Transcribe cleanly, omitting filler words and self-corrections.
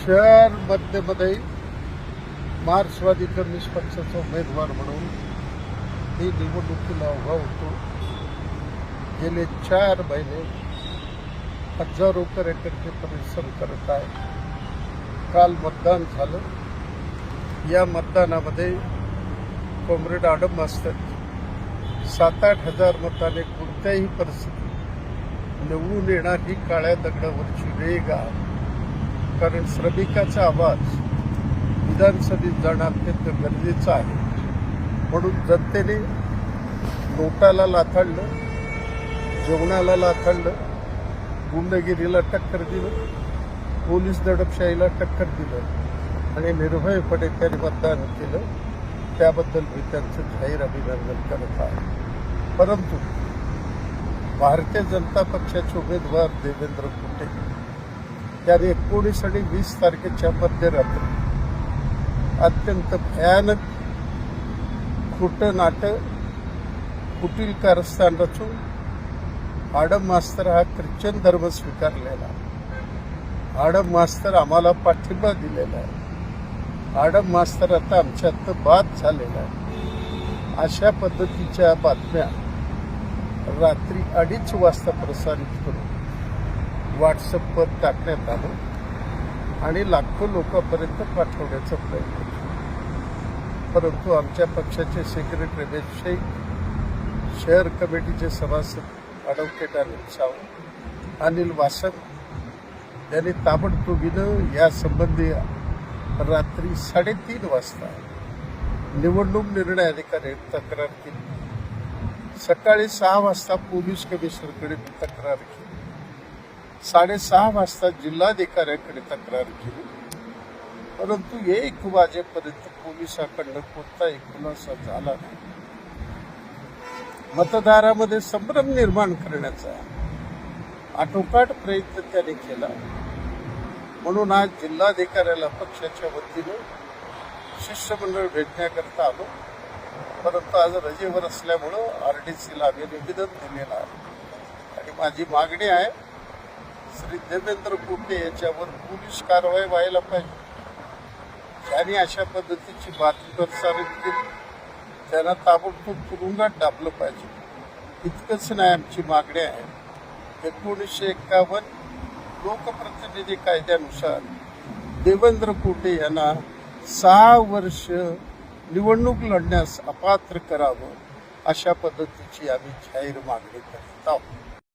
शहर मध्ये मार्क्सवादीचा निष्पक्षाचा उमेदवार म्हणून ही निवडणुकीला उभा होतो. गेले 4 महिने हजारो कार्यकर्ते परिश्रम करत आहे. काल मतदान झालं. या मतदानामध्ये कॉम्रेड आडम मास्तर 7-8 हजार मताने कोणत्याही परिस्थितीत निवडून येणार ही काळ्या दगडावरची रेघ आहे. कारण श्रमिकाचा आवाज विधानसभेत जाणं अत्यंत गरजेचं आहे. म्हणून जनतेने नोटाला लाथाडलं, जेवणाला लाथाडलं, गुंडगिरीला टक्कर दिलं, पोलीस दडपशाहीला टक्कर दिलं आणि निर्भयपणे त्यांनी मतदान केलं. त्याबद्दल मी त्यांचं जाहीर अभिनंदन करत आहे. परंतु भारतीय जनता पक्षाचे उमेदवार देवेंद्र कुटे त्यांनी 19 आणि 20 तारखेच्या मध्यरात्री अत्यंत भयानक खोटं नाटक, कुटील कारस्थान रचून आडम मास्तर हा ख्रिश्चन धर्म स्वीकारलेला, आडम मास्तर आम्हाला पाठिंबा दिलेला आहे, आडम मास्तर आता आमच्यात बाद झालेला आहे, अशा पद्धतीच्या बातम्या रात्री 2:30 वाजता प्रसारित करून व्हॉट्सअपवर टाकण्यात आलं आणि लाखो लोकांपर्यंत पाठवण्याचा प्रयत्न केला. परंतु आमच्या पक्षाचे सेक्रेटरी रमेश शेख, शहर कमिटीचे सभासद ॲडव्होकेट अनिल सावंत, अनिल वासक यांनी ताबडतोबीनं यासंबंधी रात्री 3:30 वाजता निवडणूक निर्णय अधिकाऱ्यांनी तक्रार केली. सकाळी 6 वाजता पोलीस कमिशनरकडे तक्रार केली. 6:30 वाजता जिल्हाधिकाऱ्यांकडे तक्रार केली. परंतु 1 वाजेपर्यंत पोलिसांकडून कोणताही खुलासा झाला नाही. मतदारामध्ये संभ्रम निर्माण करण्याचा आटोकाट प्रयत्न त्याने केला. म्हणून आज जिल्हाधिकाऱ्याला पक्षाच्या वतीनं शिष्टमंडळ भेटण्याकरता आलो. परंतु आज रजेवर असल्यामुळं RDCला आम्ही निवेदन दिलेलं आहे आणि माझी मागणी आहे, श्री देवेंद्र कुटे याच्यावर पोलीस कारवाई व्हायला पाहिजे. ज्यांनी अशा पद्धतीची बातमी प्रसारित केली त्यांना ताबडतोब तुरुंगात डाबलं पाहिजे. इतकंच नाही, आमची मागणी आहे 1951 लोकप्रतिनिधी कायद्यानुसार देवेंद्र कुटे यांना 6 वर्ष निवडणूक लढण्यास अपात्र करावं, अशा पद्धतीची आम्ही जाहीर मागणी करीत आहोत.